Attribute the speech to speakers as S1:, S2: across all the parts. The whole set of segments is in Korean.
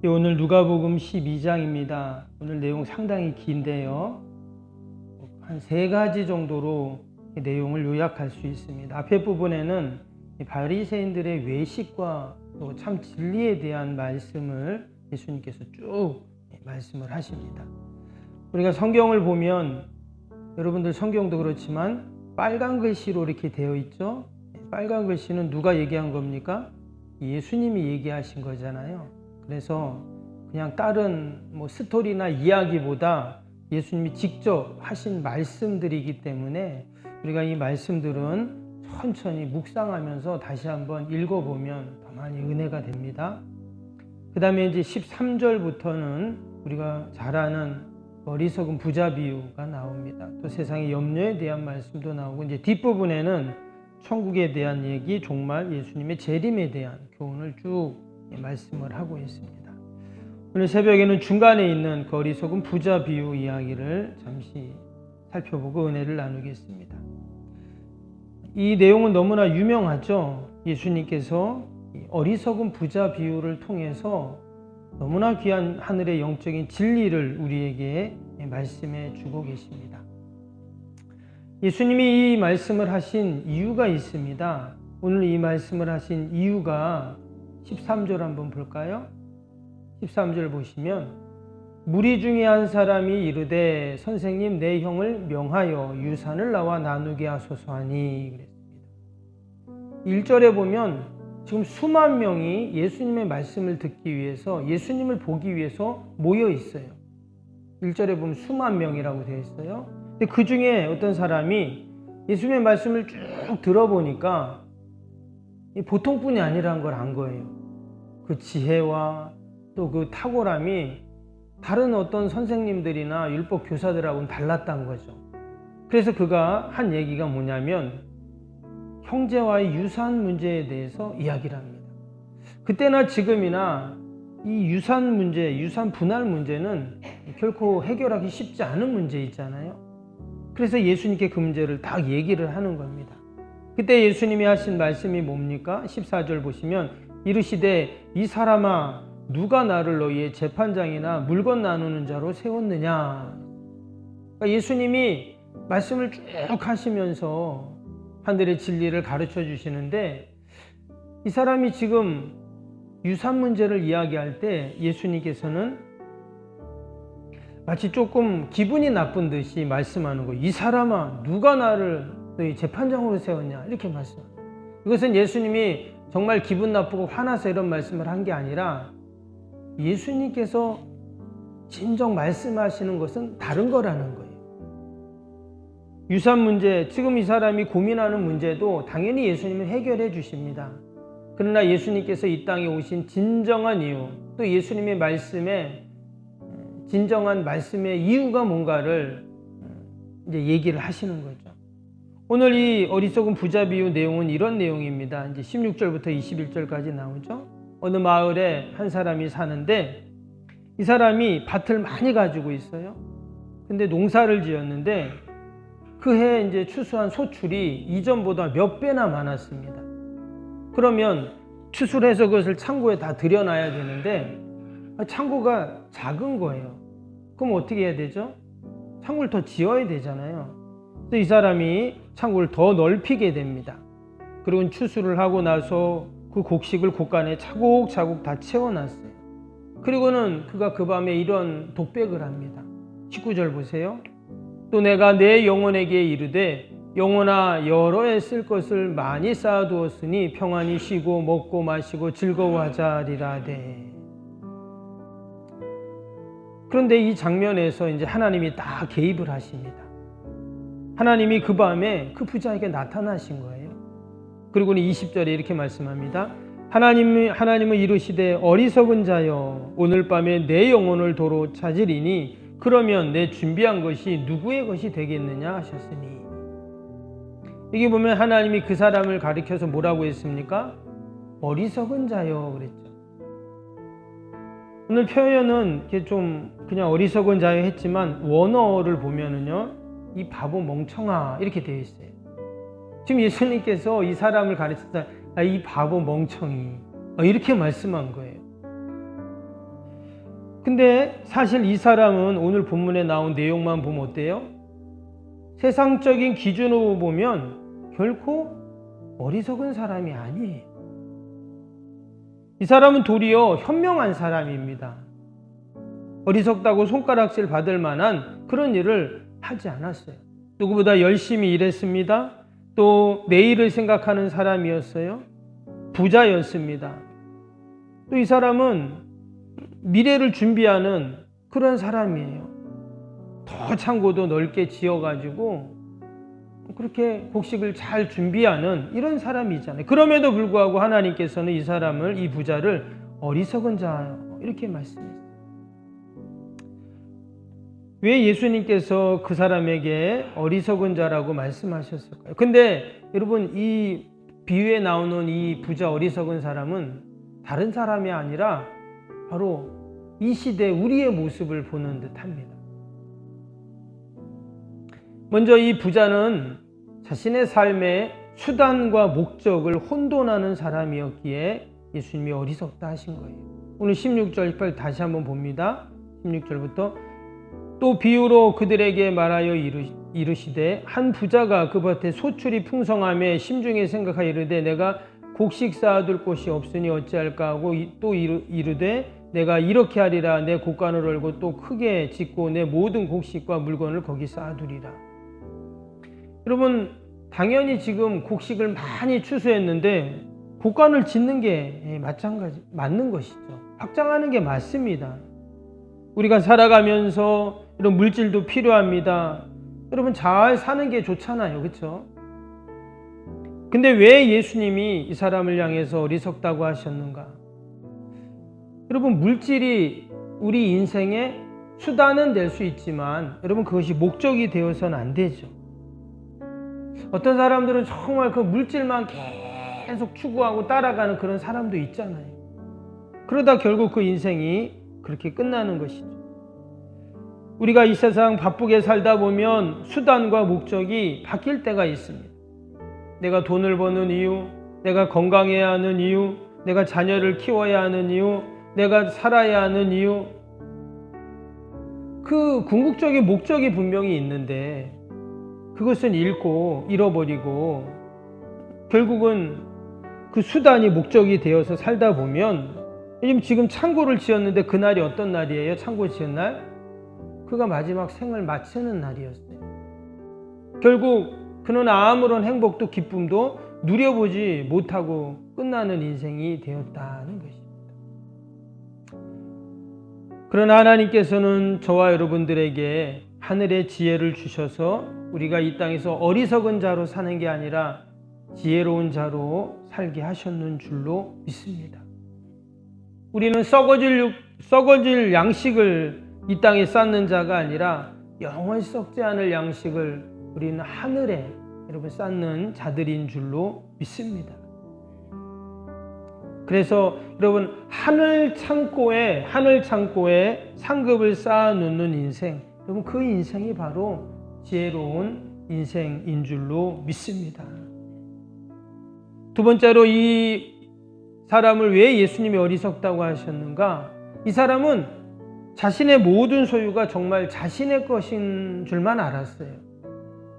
S1: 오늘 누가복음 12장입니다. 오늘 내용 상당히 긴데요. 한 3가지 정도로 내용을 요약할 수 있습니다. 앞에 부분에는 바리새인들의 외식과 또 참 진리에 대한 말씀을 예수님께서 쭉 말씀을 하십니다. 우리가 성경을 보면 여러분들 성경도 그렇지만 빨간 글씨로 이렇게 되어 있죠. 빨간 글씨는 누가 얘기한 겁니까? 예수님이 얘기하신 거잖아요. 그래서 그냥 다른 스토리나 이야기보다 예수님이 직접 하신 말씀들이기 때문에 우리가 이 말씀들은 천천히 묵상하면서 다시 한번 읽어보면 더 많이 은혜가 됩니다. 그 다음에 이제 13절부터는 우리가 잘 아는 어리석은 부자 비유가 나옵니다. 또 세상의 염려에 대한 말씀도 나오고 이제 뒷부분에는 천국에 대한 얘기, 종말 예수님의 재림에 대한 교훈을 쭉 말씀을 하고 있습니다. 오늘 새벽에는 중간에 있는 그 어리석은 부자 비유 이야기를 잠시 살펴보고 은혜를 나누겠습니다. 이 내용은 너무나 유명하죠. 예수님께서 어리석은 부자 비유를 통해서 너무나 귀한 하늘의 영적인 진리를 우리에게 말씀해 주고 계십니다. 예수님이 이 말씀을 하신 이유가 있습니다. 오늘 이 말씀을 하신 이유가 13절 한번 볼까요? 13절 보시면 무리 중에 한 사람이 이르되 선생님 내 형을 명하여 유산을 나와 나누게 하소서 하니 그랬습니다. 1절에 보면 지금 수만 명이 예수님의 말씀을 듣기 위해서 예수님을 보기 위해서 모여 있어요. 1절에 보면 수만 명이라고 되어 있어요. 근데 그 중에 어떤 사람이 예수님의 말씀을 쭉 들어보니까 보통 분이 아니라는 걸 안 거예요. 그 지혜와 또 그 탁월함이 다른 어떤 선생님들이나 율법 교사들하고는 달랐다는 거죠. 그래서 그가 한 얘기가 뭐냐면 형제와의 유산 문제에 대해서 이야기를 합니다. 그때나 지금이나 이 유산 문제, 유산 분할 문제는 결코 해결하기 쉽지 않은 문제 있잖아요. 그래서 예수님께 그 문제를 다 얘기를 하는 겁니다. 그때 예수님이 하신 말씀이 뭡니까? 14절 보시면 이르시되 이 사람아 누가 나를 너희의 재판장이나 물건 나누는 자로 세웠느냐. 그러니까 예수님이 말씀을 쭉 하시면서 하늘의 진리를 가르쳐 주시는데 이 사람이 지금 유산 문제를 이야기할 때 예수님께서는 마치 조금 기분이 나쁜 듯이 말씀하는 거예요. 이 사람아 누가 나를 너희 재판장으로 세웠냐 이렇게 말씀합니다. 이것은 예수님이 정말 기분 나쁘고 화나서 이런 말씀을 한 게 아니라 예수님께서 진정 말씀하시는 것은 다른 거라는 거예요. 유산 문제, 지금 이 사람이 고민하는 문제도 당연히 예수님은 해결해 주십니다. 그러나 예수님께서 이 땅에 오신 진정한 이유, 또 예수님의 말씀에 진정한 말씀의 이유가 뭔가를 이제 얘기를 하시는 거죠. 오늘 이 어리석은 부자 비유 내용은 이런 내용입니다. 이제 16절부터 21절까지 나오죠. 어느 마을에 한 사람이 사는데 이 사람이 밭을 많이 가지고 있어요. 근데 농사를 지었는데 그 해 이제 추수한 소출이 이전보다 몇 배나 많았습니다. 그러면 추수를 해서 그것을 창고에 다 들여놔야 되는데 창고가 작은 거예요. 그럼 어떻게 해야 되죠? 창고를 더 지어야 되잖아요. 그래서 이 사람이 창고를 더 넓히게 됩니다. 그리고 추수를 하고 나서 그 곡식을 곡간에 차곡차곡 다 채워놨어요. 그리고는 그가 그 밤에 이런 독백을 합니다. 19절 보세요. 또 내가 내 영혼에게 이르되 영혼아 여러 해 쓸 것을 많이 쌓아두었으니 평안히 쉬고 먹고 마시고 즐거워하자리라되. 그런데 이 장면에서 이제 하나님이 다 개입을 하십니다. 하나님이 그 밤에 그 부자에게 나타나신 거예요. 그리고는 20절에 이렇게 말씀합니다. 하나님은 이르시되 어리석은 자여 오늘 밤에 내 영혼을 도로 찾으리니 그러면 내 준비한 것이 누구의 것이 되겠느냐 하셨으니. 여기 보면 하나님이 그 사람을 가리켜서 뭐라고 했습니까? 어리석은 자여 그랬죠. 오늘 표현은 이렇게 좀 그냥 어리석은 자여 했지만 원어를 보면은요 이 바보 멍청아 이렇게 되어 있어요. 지금 예수님께서 이 사람을 가르쳤다. 이 바보 멍청이 이렇게 말씀한 거예요. 근데 사실 이 사람은 오늘 본문에 나온 내용만 보면 어때요? 세상적인 기준으로 보면 결코 어리석은 사람이 아니에요. 이 사람은 도리어 현명한 사람입니다. 어리석다고 손가락질 받을 만한 그런 일을 하지 않았어요. 누구보다 열심히 일했습니다. 또 내일을 생각하는 사람이었어요. 부자였습니다. 또 이 사람은 미래를 준비하는 그런 사람이에요. 더 창고도 넓게 지어가지고 그렇게 곡식을 잘 준비하는 이런 사람이잖아요. 그럼에도 불구하고 하나님께서는 이 사람을, 이 부자를 어리석은 자 이렇게 말씀했어요. 왜 예수님께서 그 사람에게 어리석은 자라고 말씀하셨을까요? 근데 여러분, 이 비유에 나오는 이 부자 어리석은 사람은 다른 사람이 아니라 바로 이 시대 우리의 모습을 보는 듯합니다. 먼저 이 부자는 자신의 삶의 수단과 목적을 혼돈하는 사람이었기에 예수님이 어리석다 하신 거예요. 오늘 16절 18절 다시 한번 봅니다. 16절부터 또 비유로 그들에게 말하여 이르시되 한 부자가 그 밭에 소출이 풍성함에 심중에 생각하여 이르되 내가 곡식 쌓아둘 곳이 없으니 어찌할까 하고 또 이르되 내가 이렇게 하리라 내 곡간을 얼고 또 크게 짓고 내 모든 곡식과 물건을 거기 쌓아두리라. 여러분, 당연히 지금 곡식을 많이 추수했는데 곡간을 짓는 게 맞는 것이죠. 확장하는 게 맞습니다. 우리가 살아가면서 이런 물질도 필요합니다. 여러분, 잘 사는 게 좋잖아요. 그렇죠? 근데 왜 예수님이 이 사람을 향해서 어리석다고 하셨는가? 여러분, 물질이 우리 인생의 수단은 될 수 있지만 여러분, 그것이 목적이 되어서는 안 되죠. 어떤 사람들은 정말 그 물질만 계속 추구하고 따라가는 그런 사람도 있잖아요. 그러다 결국 그 인생이 그렇게 끝나는 것이죠. 우리가 이 세상 바쁘게 살다 보면 수단과 목적이 바뀔 때가 있습니다. 내가 돈을 버는 이유, 내가 건강해야 하는 이유, 내가 자녀를 키워야 하는 이유, 내가 살아야 하는 이유, 그 궁극적인 목적이 분명히 있는데 그것은 잃어버리고 결국은 그 수단이 목적이 되어서 살다 보면, 지금 창고를 지었는데 그날이 어떤 날이에요? 창고 지은 날? 그가 마지막 생을 마치는 날이었어요. 결국 그는 아무런 행복도 기쁨도 누려보지 못하고 끝나는 인생이 되었다는 것입니다. 그러나 하나님께서는 저와 여러분들에게 하늘의 지혜를 주셔서 우리가 이 땅에서 어리석은 자로 사는 게 아니라 지혜로운 자로 살게 하셨는 줄로 믿습니다. 우리는 썩어질 양식을 이 땅에 쌓는 자가 아니라 영원히 썩지 않을 양식을 우리는 하늘에 쌓는 자들인 줄로 믿습니다. 그래서 여러분, 하늘 창고에 상급을 쌓아 놓는 인생, 여러분, 그 인생이 바로 지혜로운 인생인 줄로 믿습니다. 두 번째로 이 사람을 왜 예수님이 어리석다고 하셨는가? 이 사람은 자신의 모든 소유가 정말 자신의 것인 줄만 알았어요.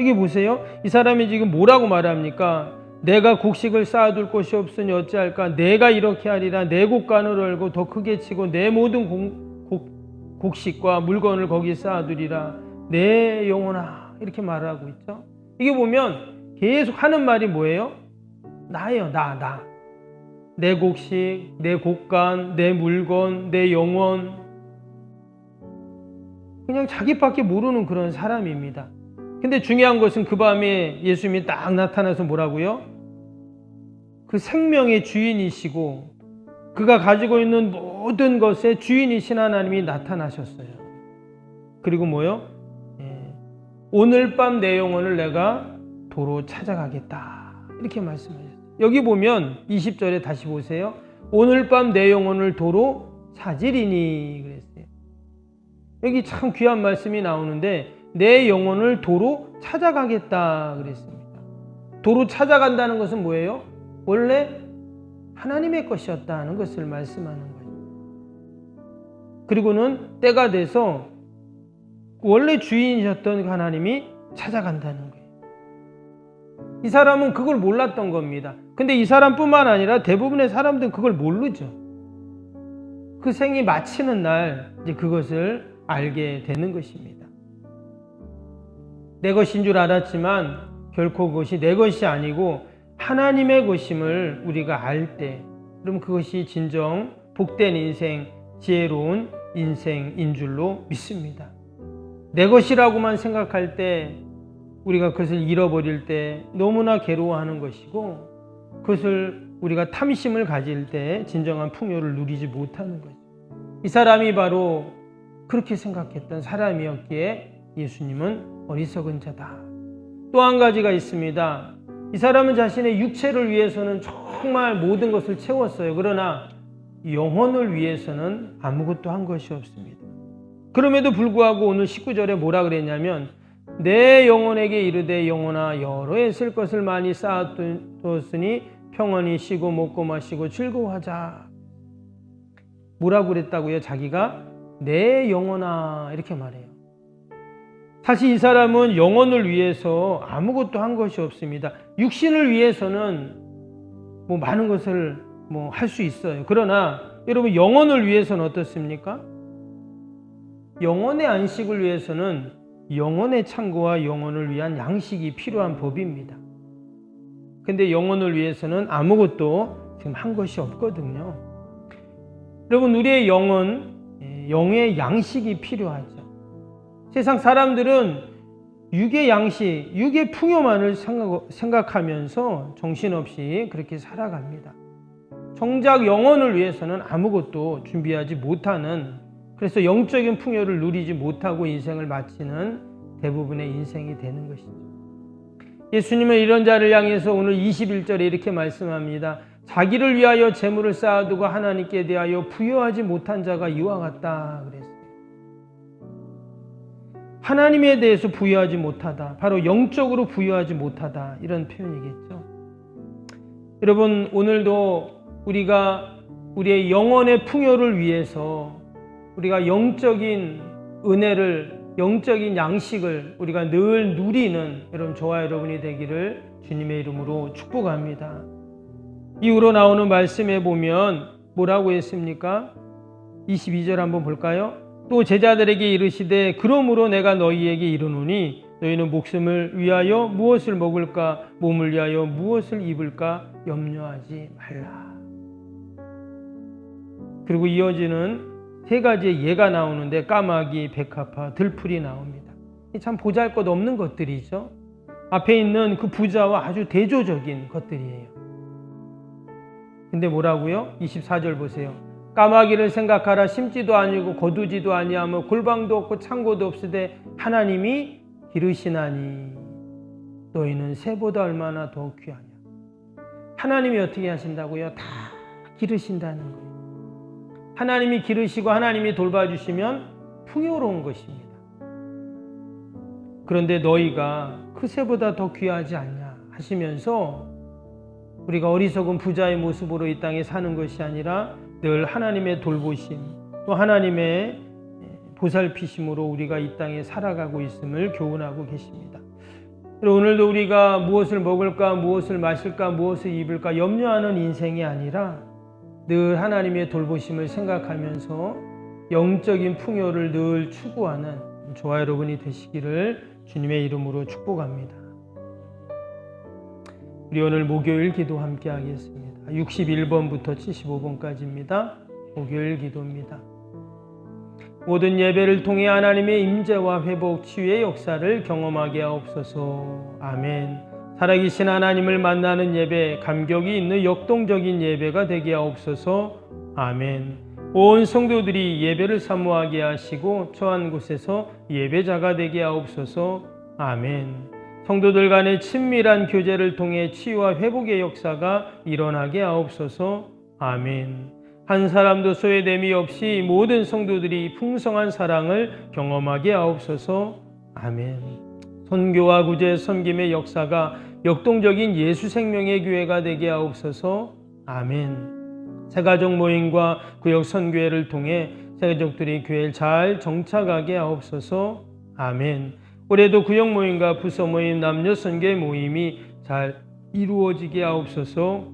S1: 이게 보세요. 이 사람이 지금 뭐라고 말합니까? 내가 곡식을 쌓아둘 곳이 없으니 어찌할까? 내가 이렇게 하리라. 내 곡간을 얼고 더 크게 치고 내 모든 곡식과 물건을 거기 쌓아두리라. 내 영혼아. 이렇게 말하고 있죠. 이게 보면 계속 하는 말이 뭐예요? 나예요. 나. 내 곡식, 내 곡간, 내 물건, 내 영혼. 그냥 자기밖에 모르는 그런 사람입니다. 근데 중요한 것은 그 밤에 예수님이 딱 나타나서 뭐라고요? 그 생명의 주인이시고 그가 가지고 있는 모든 것의 주인이신 하나님이 나타나셨어요. 그리고 뭐요? 오늘 밤 내 영혼을 내가 도로 찾아가겠다. 이렇게 말씀하셨어요. 여기 보면 20절에 다시 보세요. 오늘 밤 내 영혼을 도로 찾으리니 그랬어요. 여기 참 귀한 말씀이 나오는데 내 영혼을 도로 찾아가겠다 그랬습니다. 도로 찾아간다는 것은 뭐예요? 원래 하나님의 것이었다는 것을 말씀하는 거예요. 그리고는 때가 돼서 원래 주인이셨던 하나님이 찾아간다는 거예요. 이 사람은 그걸 몰랐던 겁니다. 근데 이 사람뿐만 아니라 대부분의 사람들은 그걸 모르죠. 그 생이 마치는 날 이제 그것을 알게 되는 것입니다. 내 것인 줄 알았지만 결코 그것이 내 것이 아니고 하나님의 것임을 우리가 알 때, 그럼 그것이 진정 복된 인생, 지혜로운 인생인 줄로 믿습니다. 내 것이라고만 생각할 때, 우리가 그것을 잃어버릴 때 너무나 괴로워하는 것이고, 그것을 우리가 탐심을 가질 때 진정한 풍요를 누리지 못하는 거죠. 이 사람이 바로 그렇게 생각했던 사람이었기에 예수님은 어리석은 자다. 또 한 가지가 있습니다. 이 사람은 자신의 육체를 위해서는 정말 모든 것을 채웠어요. 그러나 영혼을 위해서는 아무것도 한 것이 없습니다. 그럼에도 불구하고 오늘 19절에 뭐라 그랬냐면, 내 영혼에게 이르되 영혼아 여러 해 쓸 것을 많이 쌓아두었으니 평안히 쉬고 먹고 마시고 즐거워하자. 뭐라고 그랬다고요? 자기가 내 영혼아 이렇게 말해요. 사실 이 사람은 영혼을 위해서 아무것도 한 것이 없습니다. 육신을 위해서는 뭐 많은 것을 할 수 있어요. 그러나 여러분, 영혼을 위해서는 어떻습니까? 영혼의 안식을 위해서는 영혼의 창고와 영혼을 위한 양식이 필요한 법입니다. 근데 영혼을 위해서는 아무것도 지금 한 것이 없거든요. 여러분, 우리의 영은 영의 양식이 필요하죠. 세상 사람들은 육의 양식, 육의 풍요만을 생각하면서 정신없이 그렇게 살아갑니다. 정작 영혼을 위해서는 아무것도 준비하지 못하는, 그래서 영적인 풍요를 누리지 못하고 인생을 마치는 대부분의 인생이 되는 것이죠. 예수님은 이런 자를 향해서 오늘 21절에 이렇게 말씀합니다. 자기를 위하여 재물을 쌓아두고 하나님께 대하여 부여하지 못한 자가 이와 같다 그랬어요. 하나님에 대해서 부여하지 못하다, 바로 영적으로 부여하지 못하다, 이런 표현이겠죠. 여러분, 오늘도 우리가 우리의 영혼의 풍요를 위해서 우리가 영적인 은혜를, 영적인 양식을 우리가 늘 누리는 여러분, 저와 여러분이 되기를 주님의 이름으로 축복합니다. 이후로 나오는 말씀에 보면 뭐라고 했습니까? 22절 한번 볼까요? 또 제자들에게 이르시되 그러므로 내가 너희에게 이르노니 너희는 목숨을 위하여 무엇을 먹을까, 몸을 위하여 무엇을 입을까 염려하지 말라. 그리고 이어지는 세 가지의 예가 나오는데 까마귀, 백합화, 들풀이 나옵니다. 참 보잘것없는 것들이죠. 앞에 있는 그 부자와 아주 대조적인 것들이에요. 근데 뭐라고요? 24절 보세요. 까마귀를 생각하라. 심지도 아니고 거두지도 아니하며 골방도 없고 창고도 없으되 하나님이 기르시나니 너희는 새보다 얼마나 더 귀하냐. 하나님이 어떻게 하신다고요? 다 기르신다는 거예요. 하나님이 기르시고 하나님이 돌봐주시면 풍요로운 것입니다. 그런데 너희가 그 새보다 더 귀하지 않냐 하시면서 우리가 어리석은 부자의 모습으로 이 땅에 사는 것이 아니라 늘 하나님의 돌보심, 또 하나님의 보살피심으로 우리가 이 땅에 살아가고 있음을 교훈하고 계십니다. 오늘도 우리가 무엇을 먹을까, 무엇을 마실까, 무엇을 입을까 염려하는 인생이 아니라 늘 하나님의 돌보심을 생각하면서 영적인 풍요를 늘 추구하는 저와 여러분이 되시기를 주님의 이름으로 축복합니다. 우리 오늘 목요일 기도 함께 하겠습니다. 61번부터 75번까지입니다. 목요일 기도입니다. 모든 예배를 통해 하나님의 임재와 회복, 치유의 역사를 경험하게 하옵소서. 아멘. 살아계신 하나님을 만나는 예배, 감격이 있는 역동적인 예배가 되게 하옵소서. 아멘. 온 성도들이 예배를 사모하게 하시고 처한 곳에서 예배자가 되게 하옵소서. 아멘. 성도들 간의 친밀한 교제를 통해 치유와 회복의 역사가 일어나게 하옵소서. 아멘. 한 사람도 소외됨이 없이 모든 성도들이 풍성한 사랑을 경험하게 하옵소서. 아멘. 선교와 구제, 섬김의 역사가 역동적인 예수 생명의 교회가 되게 하옵소서. 아멘. 새가족 모임과 구역 선교회를 통해 세가족들이 교회에 잘 정착하게 하옵소서. 아멘. 올해도 구역 모임과 부서 모임, 남녀 선교 모임이 잘 이루어지게 하옵소서.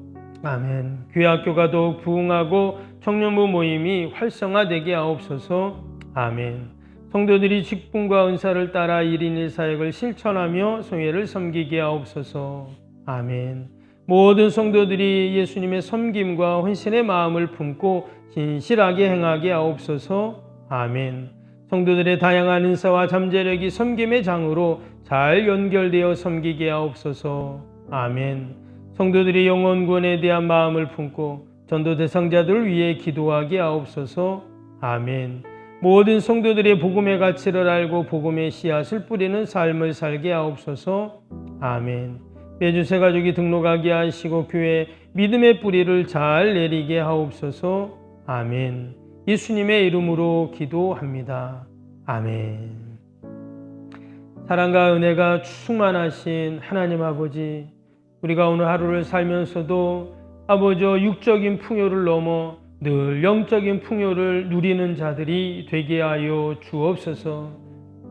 S1: 아멘. 교회 학교가 더욱 부흥하고 청년부 모임이 활성화되게 하옵소서. 아멘. 성도들이 직분과 은사를 따라 1인 1사역을 실천하며 교회를 섬기게 하옵소서. 아멘. 모든 성도들이 예수님의 섬김과 헌신의 마음을 품고 진실하게 행하게 하옵소서. 아멘. 성도들의 다양한 은사와 잠재력이 섬김의 장으로 잘 연결되어 섬기게 하옵소서. 아멘. 성도들이 영혼 구원에 대한 마음을 품고 전도 대상자들을 위해 기도하게 하옵소서. 아멘. 모든 성도들의 복음의 가치를 알고 복음의 씨앗을 뿌리는 삶을 살게 하옵소서. 아멘. 매주 새가족이 등록하게 하시고 교회에 믿음의 뿌리를 잘 내리게 하옵소서. 아멘. 예수님의 이름으로 기도합니다. 아멘. 사랑과 은혜가 충만하신 하나님 아버지, 우리가 오늘 하루를 살면서도 아버지 육적인 풍요를 넘어 늘 영적인 풍요를 누리는 자들이 되게 하여 주옵소서.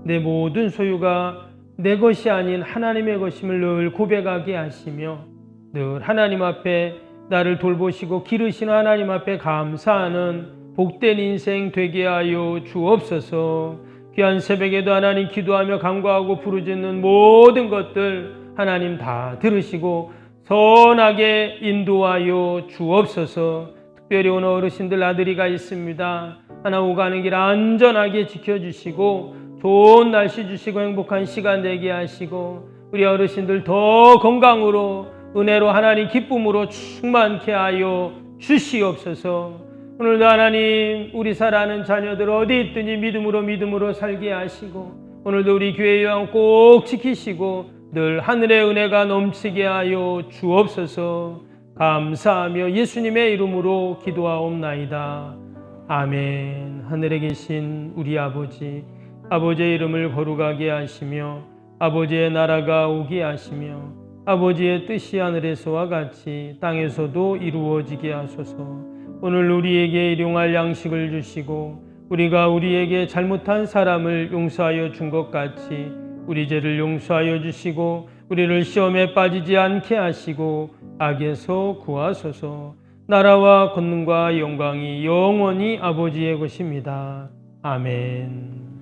S1: 내 모든 소유가 내 것이 아닌 하나님의 것임을 늘 고백하게 하시며 늘 하나님 앞에 나를 돌보시고 기르시는 하나님 앞에 감사하는 복된 인생 되게 하여 주옵소서. 귀한 새벽에도 하나님 기도하며 간구하고 부르짖는 모든 것들 하나님 다 들으시고 선하게 인도하여 주옵소서. 특별히 오늘 어르신들 아들이가 있습니다. 하나 오가는 길 안전하게 지켜주시고 좋은 날씨 주시고 행복한 시간 되게 하시고 우리 어르신들 더 건강으로 은혜로 하나님 기쁨으로 충만케 하여 주시옵소서. 오늘도 하나님 우리 사랑하는 자녀들 어디 있든지 믿음으로 살게 하시고 오늘도 우리 교회 요양 꼭 지키시고 늘 하늘의 은혜가 넘치게 하여 주옵소서. 감사하며 예수님의 이름으로 기도하옵나이다. 아멘. 하늘에 계신 우리 아버지, 아버지의 이름을 거룩하게 하시며 아버지의 나라가 오게 하시며 아버지의 뜻이 하늘에서와 같이 땅에서도 이루어지게 하소서. 오늘 우리에게 일용할 양식을 주시고 우리가 우리에게 잘못한 사람을 용서하여 준 것 같이 우리 죄를 용서하여 주시고 우리를 시험에 빠지지 않게 하시고 악에서 구하소서. 나라와 권능과 영광이 영원히 아버지의 것입니다. 아멘.